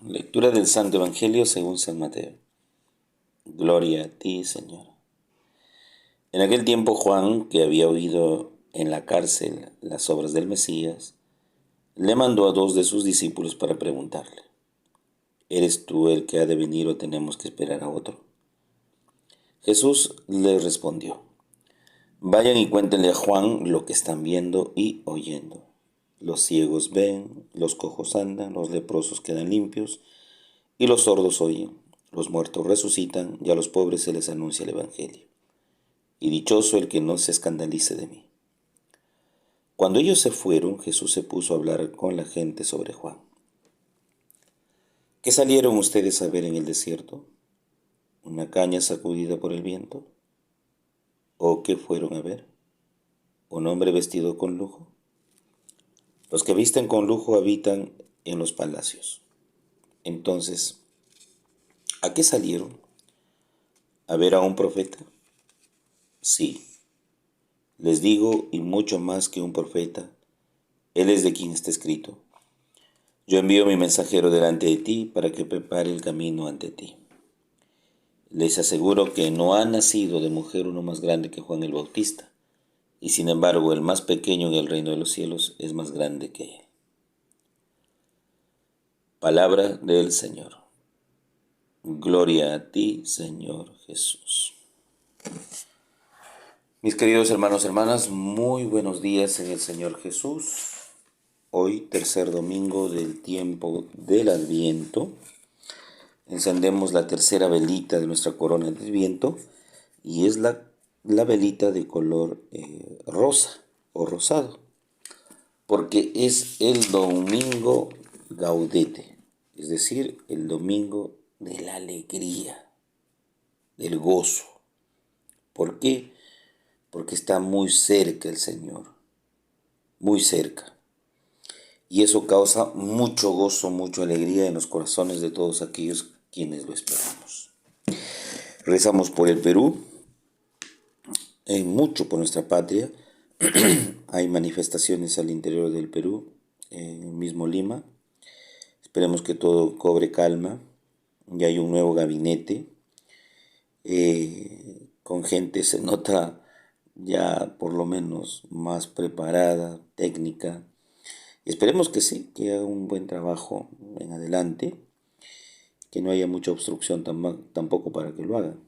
Lectura del Santo Evangelio según San Mateo. Gloria a ti, Señor. En aquel tiempo Juan, que había oído en la cárcel las obras del Mesías, le mandó a dos de sus discípulos para preguntarle: ¿Eres tú el que ha de venir o tenemos que esperar a otro? Jesús les respondió: Vayan y cuéntenle a Juan lo que están viendo y oyendo. Los ciegos ven, los cojos andan, los leprosos quedan limpios y los sordos oyen, los muertos resucitan y a los pobres se les anuncia el Evangelio. Y dichoso el que no se escandalice de mí. Cuando ellos se fueron, Jesús se puso a hablar con la gente sobre Juan. ¿Qué salieron ustedes a ver en el desierto? ¿Una caña sacudida por el viento? ¿O qué fueron a ver? ¿Un hombre vestido con lujo? Los que visten con lujo habitan en los palacios. Entonces, ¿a qué salieron? ¿A ver a un profeta? Sí, les digo, y mucho más que un profeta, él es de quien está escrito: Yo envío mi mensajero delante de ti para que prepare el camino ante ti. Les aseguro que no ha nacido de mujer uno más grande que Juan el Bautista, y sin embargo el más pequeño en el reino de los cielos es más grande que él. Palabra del Señor. Gloria a ti, Señor Jesús. Mis queridos hermanos y hermanas, muy buenos días en el Señor Jesús. Hoy, tercer domingo del tiempo del Adviento, encendemos la tercera velita de nuestra corona del Adviento y es la velita de color rosa o rosado, porque es el domingo gaudete, es decir, el domingo de la alegría, del gozo. ¿Por qué? Porque está muy cerca el Señor, muy cerca. Y eso causa mucho gozo, mucha alegría en los corazones de todos aquellos quienes lo esperamos. Rezamos por el Perú, mucho por nuestra patria. Hay manifestaciones al interior del Perú, en el mismo Lima. Esperemos que todo cobre calma. Ya hay un nuevo gabinete, con gente se nota ya por lo menos más preparada, técnica. Esperemos que sí, que haga un buen trabajo en adelante, que no haya mucha obstrucción tampoco para que lo hagan.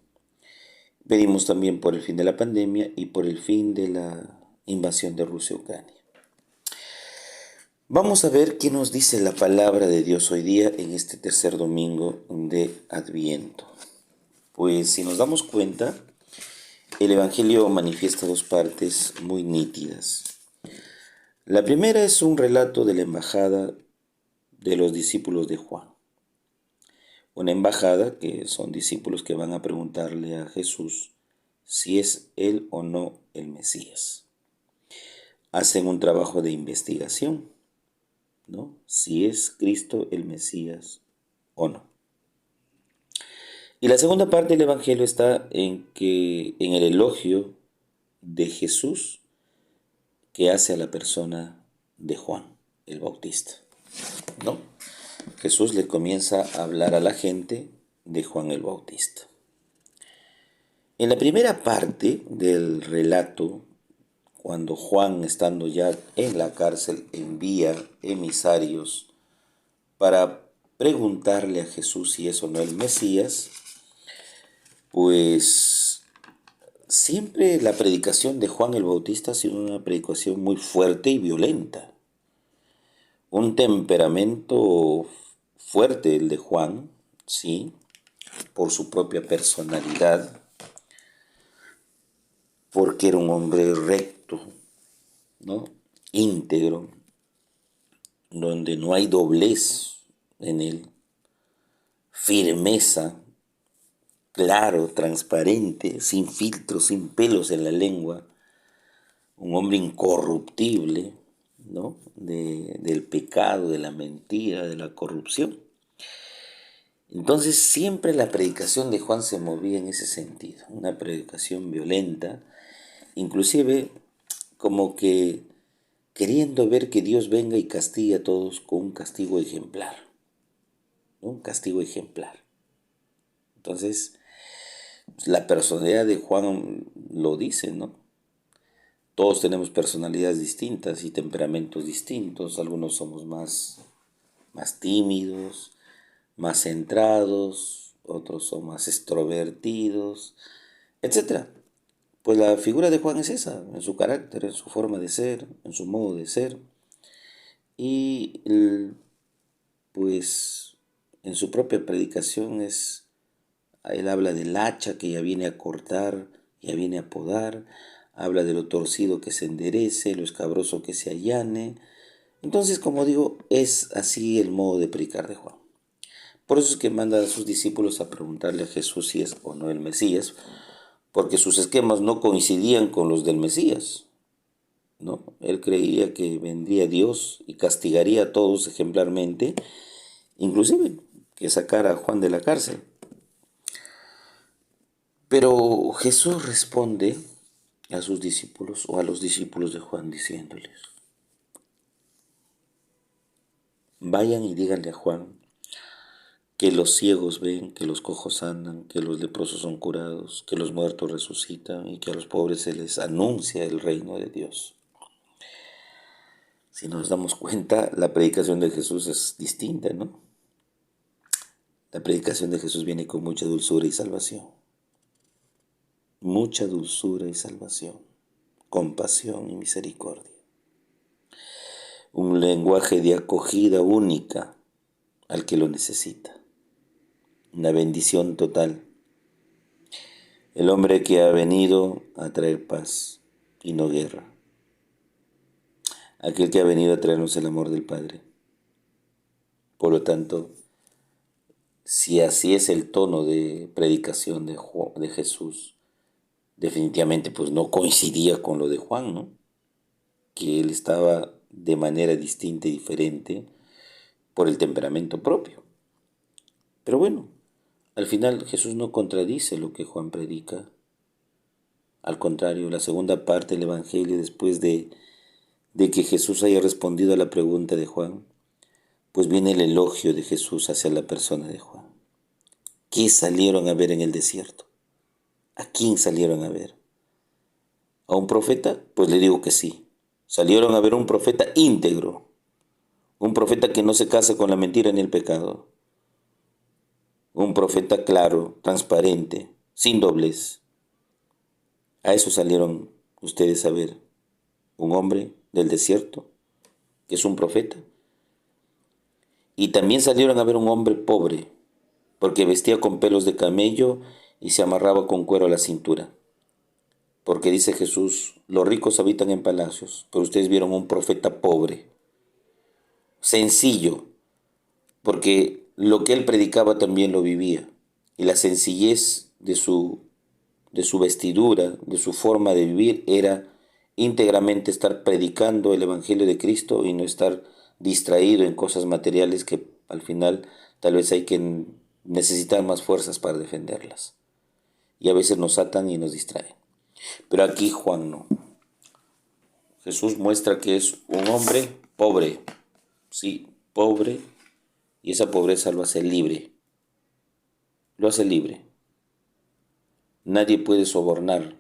Pedimos también por el fin de la pandemia y por el fin de la invasión de Rusia a Ucrania. Vamos a ver qué nos dice la palabra de Dios hoy día en este tercer domingo de Adviento. Pues si nos damos cuenta, el Evangelio manifiesta dos partes muy nítidas. La primera es un relato de la embajada de los discípulos de Juan. Una embajada que son discípulos que van a preguntarle a Jesús si es él o no el Mesías. Hacen un trabajo de investigación, ¿no? Si es Cristo el Mesías o no. Y la segunda parte del Evangelio está en el elogio de Jesús que hace a la persona de Juan el Bautista, ¿no? Jesús le comienza a hablar a la gente de Juan el Bautista. En la primera parte del relato, cuando Juan, estando ya en la cárcel, envía emisarios para preguntarle a Jesús si es o no el Mesías, pues siempre la predicación de Juan el Bautista ha sido una predicación muy fuerte y violenta. Un temperamento fuerte el de Juan, sí, por su propia personalidad, porque era un hombre recto, ¿no? Íntegro, donde no hay doblez en él, firmeza, claro, transparente, sin filtros, sin pelos en la lengua, un hombre incorruptible, ¿no? Del pecado, de la mentira, de la corrupción. Entonces siempre la predicación de Juan se movía en ese sentido, una predicación violenta, inclusive como que queriendo ver que Dios venga y castigue a todos con un castigo ejemplar. un castigo ejemplar. Entonces, la personalidad de Juan lo dice, ¿no? Todos tenemos personalidades distintas y temperamentos distintos. Algunos somos más tímidos, más centrados, otros son más extrovertidos, etcétera. Pues la figura de Juan es esa, en su carácter, en su forma de ser, en su modo de ser. Y pues en su propia predicación él habla del hacha que ya viene a cortar, ya viene a podar, habla de lo torcido que se enderece, lo escabroso que se allane. Entonces, como digo, es así el modo de predicar de Juan. Por eso es que manda a sus discípulos a preguntarle a Jesús si es o no el Mesías, porque sus esquemas no coincidían con los del Mesías, ¿no? Él creía que vendría Dios y castigaría a todos ejemplarmente, inclusive que sacara a Juan de la cárcel. Pero Jesús responde a sus discípulos o a los discípulos de Juan diciéndoles, vayan y díganle a Juan que los ciegos ven, que los cojos andan, que los leprosos son curados, que los muertos resucitan y que a los pobres se les anuncia el reino de Dios. Si nos damos cuenta, la predicación de Jesús es distinta, ¿no? La predicación de Jesús viene con mucha dulzura y salvación. Mucha dulzura y salvación, compasión y misericordia. Un lenguaje de acogida única al que lo necesita. Una bendición total. El hombre que ha venido a traer paz y no guerra. Aquel que ha venido a traernos el amor del Padre. Por lo tanto, si así es el tono de predicación de Jesús, definitivamente pues no coincidía con lo de Juan, ¿no? Que él estaba de manera distinta y diferente por el temperamento propio. Pero bueno, al final Jesús no contradice lo que Juan predica. Al contrario, la segunda parte del Evangelio, después de que Jesús haya respondido a la pregunta de Juan, pues viene el elogio de Jesús hacia la persona de Juan. ¿Qué salieron a ver en el desierto? ¿A quién salieron a ver? ¿A un profeta? Pues le digo que sí. Salieron a ver a un profeta íntegro, un profeta que no se casa con la mentira ni el pecado, un profeta claro, transparente, sin doblez. A eso salieron ustedes a ver, un hombre del desierto, que es un profeta. Y también salieron a ver un hombre pobre, porque vestía con pelos de camello y se amarraba con cuero a la cintura. Porque dice Jesús, los ricos habitan en palacios, pero ustedes vieron un profeta pobre, sencillo, porque lo que él predicaba también lo vivía. Y la sencillez de su vestidura, de su forma de vivir, era íntegramente estar predicando el Evangelio de Cristo y no estar distraído en cosas materiales que al final tal vez hay que necesitar más fuerzas para defenderlas. Y a veces nos atan y nos distraen. Pero aquí Juan no. Jesús muestra que es un hombre pobre, sí, pobre, y esa pobreza lo hace libre. Lo hace libre. Nadie puede sobornar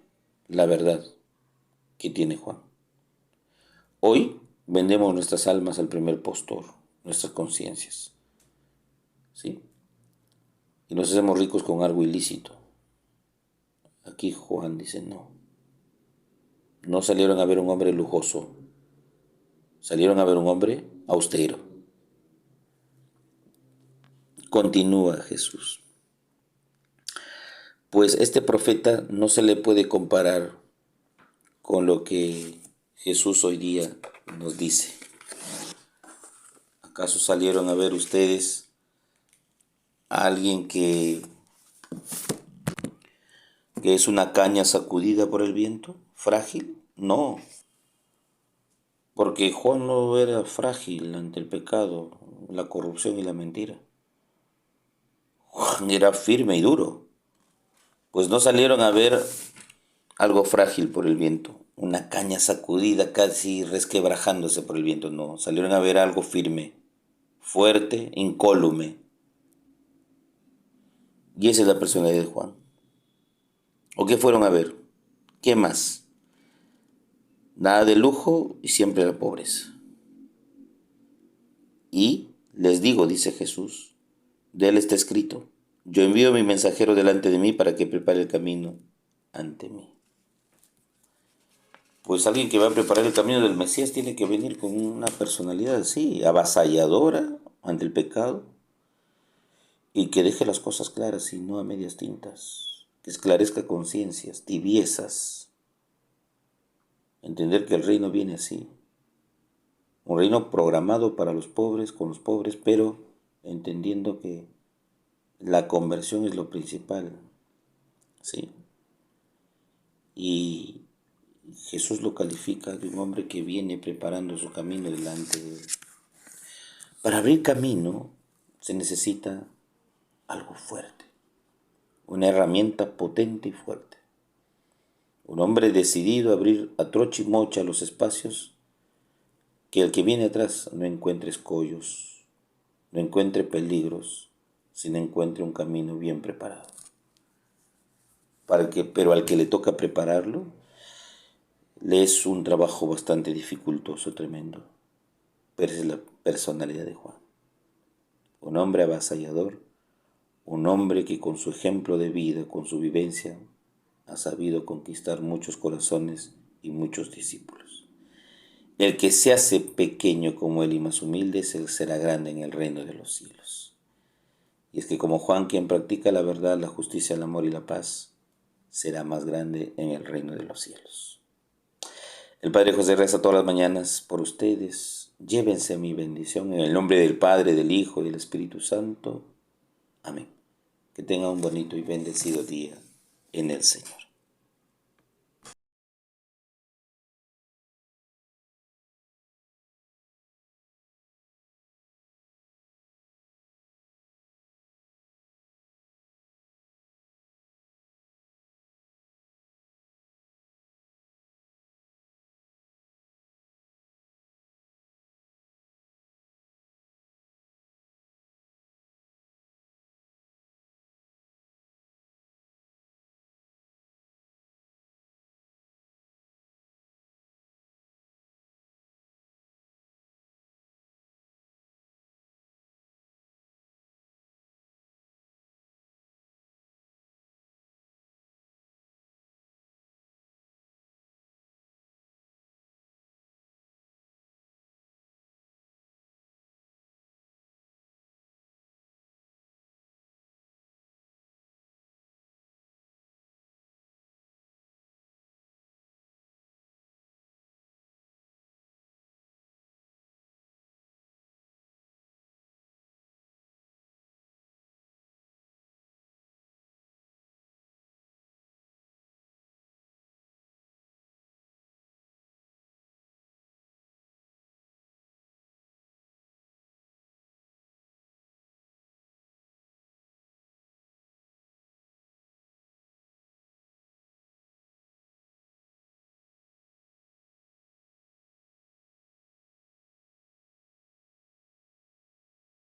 la verdad que tiene Juan. Hoy vendemos nuestras almas al primer postor, nuestras conciencias, ¿sí? Y nos hacemos ricos con algo ilícito. Aquí Juan dice no. No salieron a ver un hombre lujoso, salieron a ver un hombre austero. Continúa Jesús. Pues este profeta no se le puede comparar con lo que Jesús hoy día nos dice. ¿Acaso salieron a ver ustedes a alguien que es una caña sacudida por el viento? ¿Frágil? No, porque Juan no era frágil ante el pecado, la corrupción y la mentira. Juan era firme y duro. Pues no salieron a ver algo frágil por el viento, una caña sacudida casi resquebrajándose por el viento, no, salieron a ver algo firme, fuerte, incólume. Y esa es la personalidad de Juan. ¿O qué fueron a ver? ¿Qué más? Nada de lujo y siempre la pobreza. Y les digo, dice Jesús, de él está escrito, yo envío a mi mensajero delante de mí para que prepare el camino ante mí. Pues alguien que va a preparar el camino del Mesías tiene que venir con una personalidad así, avasalladora ante el pecado, y que deje las cosas claras y no a medias tintas, que esclarezca conciencias, tibiezas, entender que el reino viene así, un reino programado para los pobres, con los pobres, pero entendiendo que la conversión es lo principal, ¿sí? Y Jesús lo califica de un hombre que viene preparando su camino delante de él. Para abrir camino se necesita algo fuerte, una herramienta potente y fuerte. Un hombre decidido a abrir a trocha y mocha los espacios, que el que viene atrás no encuentre escollos, no encuentre peligros, sino encuentre un camino bien preparado. Pero al que le toca prepararlo, le es un trabajo bastante dificultoso, tremendo. Pero esa es la personalidad de Juan. Un hombre avasallador, un hombre que con su ejemplo de vida, con su vivencia, ha sabido conquistar muchos corazones y muchos discípulos. El que se hace pequeño como él y más humilde, será grande en el reino de los cielos. Y es que como Juan, quien practica la verdad, la justicia, el amor y la paz, será más grande en el reino de los cielos. El Padre José reza todas las mañanas por ustedes. Llévense mi bendición en el nombre del Padre, del Hijo y del Espíritu Santo. Amén. Que tengan un bonito y bendecido día en el Señor.